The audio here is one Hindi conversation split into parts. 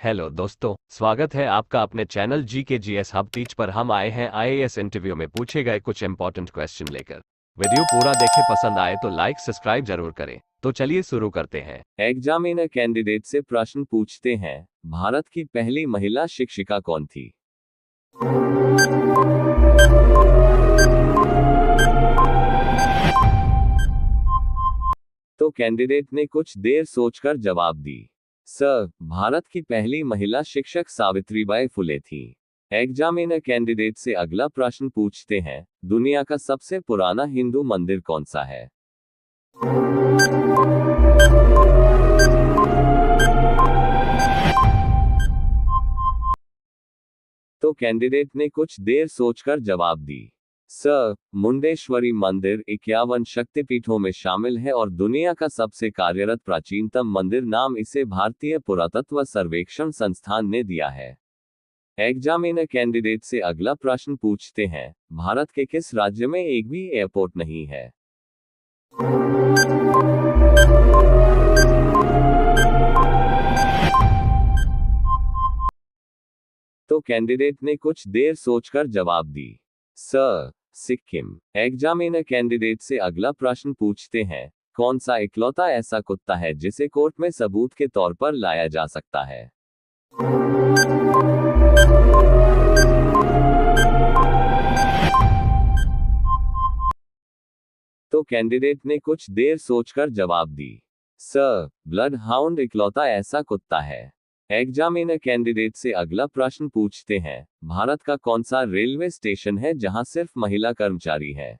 हेलो दोस्तों, स्वागत है आपका अपने चैनल GKGS हब टीच पर। हम आए हैं IAS इंटरव्यू में पूछे गए कुछ इंपॉर्टेंट क्वेश्चन लेकर। वीडियो पूरा देखें, पसंद आए तो लाइक सब्सक्राइब जरूर करें। तो चलिए शुरू करते हैं। एग्जामिनर कैंडिडेट से प्रश्न पूछते हैं, भारत की पहली महिला शिक्षिका कौन थी? तो कैंडिडेट ने कुछ देर सोचकर जवाब दी। सर, भारत की पहली महिला शिक्षक सावित्रीबाई फुले थी। एग्जामिनर कैंडिडेट से अगला प्रश्न पूछते हैं, दुनिया का सबसे पुराना हिंदू मंदिर कौन सा है? तो कैंडिडेट ने कुछ देर सोचकर जवाब दी। सर, मुंडेश्वरी मंदिर 51 शक्तिपीठों में शामिल है और दुनिया का सबसे कार्यरत प्राचीनतम मंदिर नाम इसे भारतीय पुरातत्व सर्वेक्षण संस्थान ने दिया है। एग्जामिनर कैंडिडेट से अगला प्रश्न पूछते हैं, भारत के किस राज्य में एक भी एयरपोर्ट नहीं है? तो कैंडिडेट ने कुछ देर सोचकर जवाब दी। सर, सिक्किम। एग्जामिनर कैंडिडेट से अगला प्रश्न पूछते हैं, कौन सा इकलौता ऐसा कुत्ता है जिसे कोर्ट में सबूत के तौर पर लाया जा सकता है? तो कैंडिडेट ने कुछ देर सोचकर जवाब दी। सर, ब्लड हाउंड इकलौता ऐसा कुत्ता है। एग्जामिनर कैंडिडेट से अगला प्रश्न पूछते हैं, भारत का कौन सा रेलवे स्टेशन है जहां सिर्फ महिला कर्मचारी है?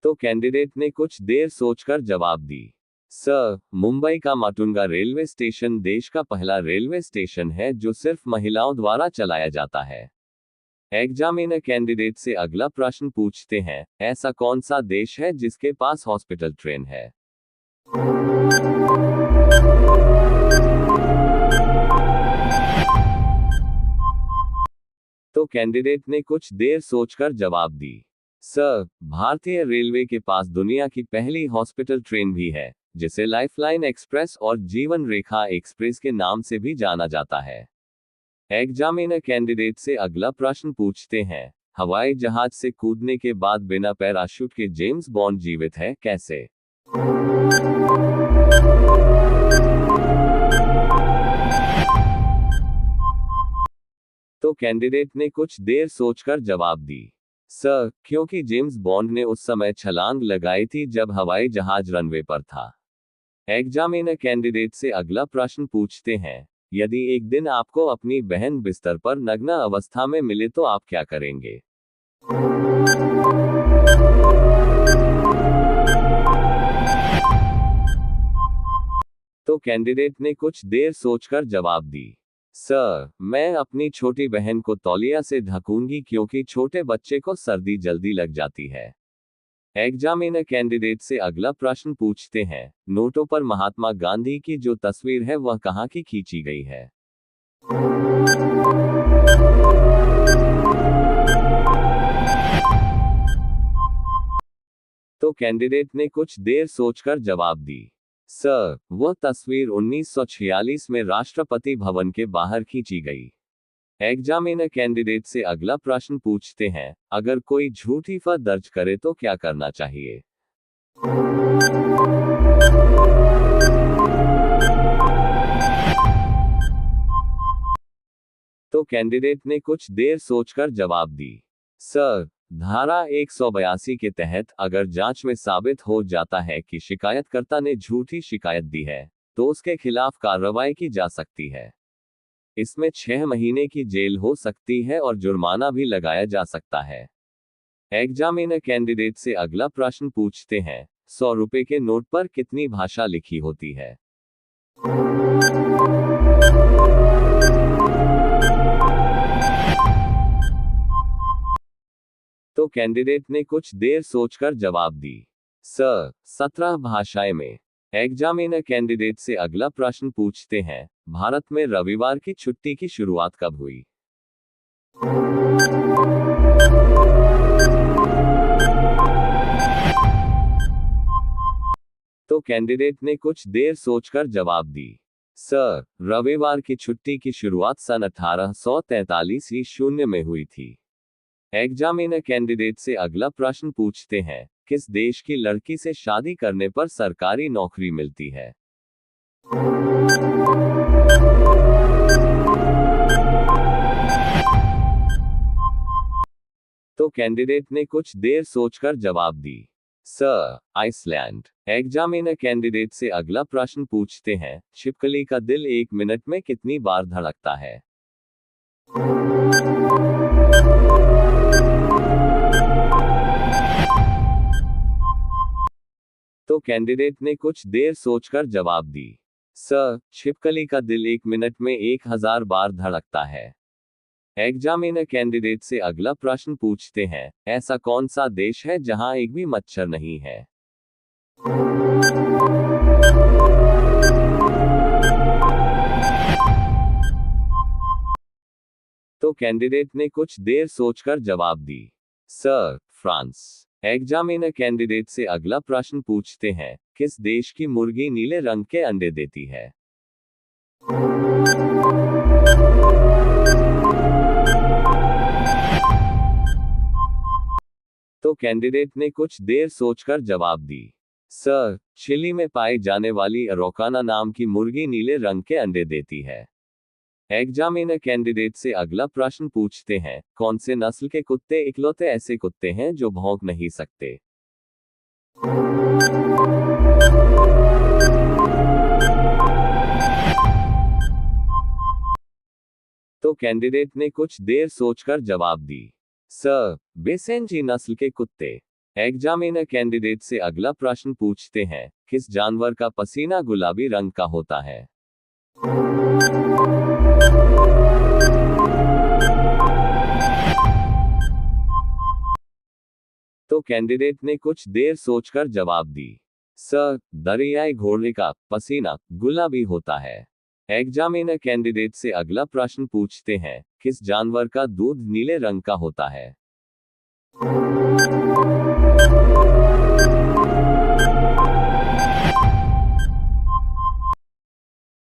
तो कैंडिडेट ने कुछ देर सोचकर जवाब दी। सर, मुंबई का माटुंगा रेलवे स्टेशन देश का पहला रेलवे स्टेशन है जो सिर्फ महिलाओं द्वारा चलाया जाता है। एग्जामिनर कैंडिडेट से अगला प्रश्न पूछते हैं, ऐसा कौन सा देश है जिसके पास हॉस्पिटल ट्रेन है? तो कैंडिडेट ने कुछ देर सोचकर जवाब दी। सर, भारतीय रेलवे के पास दुनिया की पहली हॉस्पिटल ट्रेन भी है, जिसे लाइफलाइन एक्सप्रेस और जीवन रेखा एक्सप्रेस के नाम से भी जाना जाता है। एग्जामिनर कैंडिडेट से अगला प्रश्न पूछते हैं, हवाई जहाज से कूदने के बाद बिना पैराशूट के जेम्स बॉन्ड जीवित है, कैसे? तो कैंडिडेट ने कुछ देर सोचकर जवाब दी। सर, क्योंकि जेम्स बॉन्ड ने उस समय छलांग लगाई थी जब हवाई जहाज रनवे पर था। एग्जामिनर कैंडिडेट से अगला प्रश्न पूछते हैं, यदि एक दिन आपको अपनी बहन बिस्तर पर नग्न अवस्था में मिले तो आप क्या करेंगे? तो कैंडिडेट ने कुछ देर सोचकर जवाब दी। सर, मैं अपनी छोटी बहन को तौलिया से ढकूंगी क्योंकि छोटे बच्चे को सर्दी जल्दी लग जाती है। एग्जामिनर कैंडिडेट से अगला प्रश्न पूछते हैं, नोटों पर महात्मा गांधी की जो तस्वीर है वह कहाँ की खींची गई है? तो कैंडिडेट ने कुछ देर सोचकर जवाब दी। सर, वह तस्वीर 1946 में राष्ट्रपति भवन के बाहर खींची गई। एग्जामिनर कैंडिडेट से अगला प्रश्न पूछते हैं, अगर कोई झूठी एफआईआर दर्ज करे तो क्या करना चाहिए? तो कैंडिडेट ने कुछ देर सोचकर जवाब दी। सर, धारा 182 के तहत अगर जांच में साबित हो जाता है कि शिकायतकर्ता ने झूठी शिकायत दी है, तो उसके खिलाफ कार्रवाई की जा सकती है। इसमें 6 महीने की जेल हो सकती है और जुर्माना भी लगाया जा सकता है। एग्जामिनर कैंडिडेट से अगला प्रश्न पूछते हैं, 100 रुपए के नोट पर कितनी भाषा लिखी होती है? तो कैंडिडेट ने कुछ देर सोचकर जवाब दी। सर, 17 भाषाएं में। एग्जामिनर कैंडिडेट से अगला प्रश्न पूछते हैं, भारत में रविवार की छुट्टी की शुरुआत कब हुई? तो कैंडिडेट ने कुछ देर सोचकर जवाब दी, सर, रविवार की छुट्टी की शुरुआत सन 1843 ईस्वी में हुई थी। एग्जामिनर कैंडिडेट से अगला प्रश्न पूछते हैं, किस देश की लड़की से शादी करने पर सरकारी नौकरी मिलती है? तो कैंडिडेट ने कुछ देर सोचकर जवाब दी, सर, आइसलैंड। एग्जामिनर कैंडिडेट से अगला प्रश्न पूछते हैं, छिपकली का दिल 1 मिनट में कितनी बार धड़कता है? तो कैंडिडेट ने कुछ देर सोचकर जवाब दी, सर, छिपकली का दिल 1 मिनट में 1000 बार धड़कता है। एग्जामिनर कैंडिडेट से अगला प्रश्न पूछते हैं, ऐसा कौन सा देश है जहां एक भी मच्छर नहीं है? तो कैंडिडेट ने कुछ देर सोचकर जवाब दी, सर, फ्रांस। एग्जामिनर कैंडिडेट से अगला प्रश्न पूछते हैं, किस देश की मुर्गी नीले रंग के अंडे देती है? तो कैंडिडेट ने कुछ देर सोचकर जवाब दी, सर, चिली में पाई जाने वाली अरोकाना नाम की मुर्गी नीले रंग के अंडे देती है। एग्जामिनर कैंडिडेट से अगला प्रश्न पूछते हैं, कौन से नस्ल के कुत्ते इकलौते ऐसे कुत्ते हैं जो भौंक नहीं सकते? तो कैंडिडेट ने कुछ देर सोचकर जवाब दी, सर, बेसेंजी नस्ल के कुत्ते। एग्जामिनर कैंडिडेट से अगला प्रश्न पूछते हैं, किस जानवर का पसीना गुलाबी रंग का होता है? तो कैंडिडेट ने कुछ देर सोचकर जवाब दी, सर, दरियाई घोड़े का पसीना गुलाबी होता है। एग्जामिनर कैंडिडेट से अगला प्रश्न पूछते हैं, किस जानवर का दूध नीले रंग का होता है?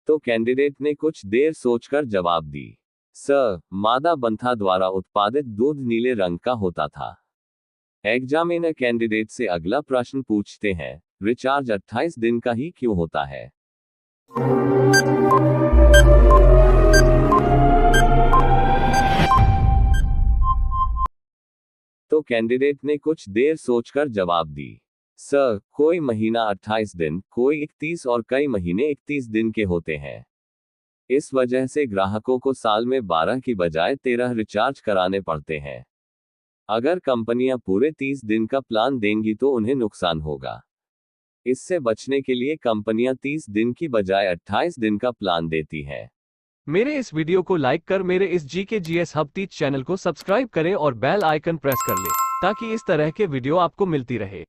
तो कैंडिडेट ने कुछ देर सोचकर जवाब दी, सर, मादा बंथा द्वारा उत्पादित दूध नीले रंग का होता था। एग्जामिनर कैंडिडेट से अगला प्रश्न पूछते हैं, रिचार्ज 28 दिन का ही क्यों होता है? तो कैंडिडेट ने कुछ देर सोचकर जवाब दी, सर, कोई महीना 28 दिन, कोई 31 और कई महीने 31 दिन के होते हैं। इस वजह से ग्राहकों को साल में 12 की बजाय 13 रिचार्ज कराने पड़ते हैं। अगर कंपनियां पूरे 30 दिन का प्लान देंगी तो उन्हें नुकसान होगा। इससे बचने के लिए कंपनियां 30 दिन की बजाय 28 दिन का प्लान देती हैं। मेरे इस वीडियो को लाइक कर मेरे इस GK GS hub teach channel को सब्सक्राइब करें और बेल आइकन प्रेस कर लें ताकि इस तरह के वीडियो आपको मिलती रहे।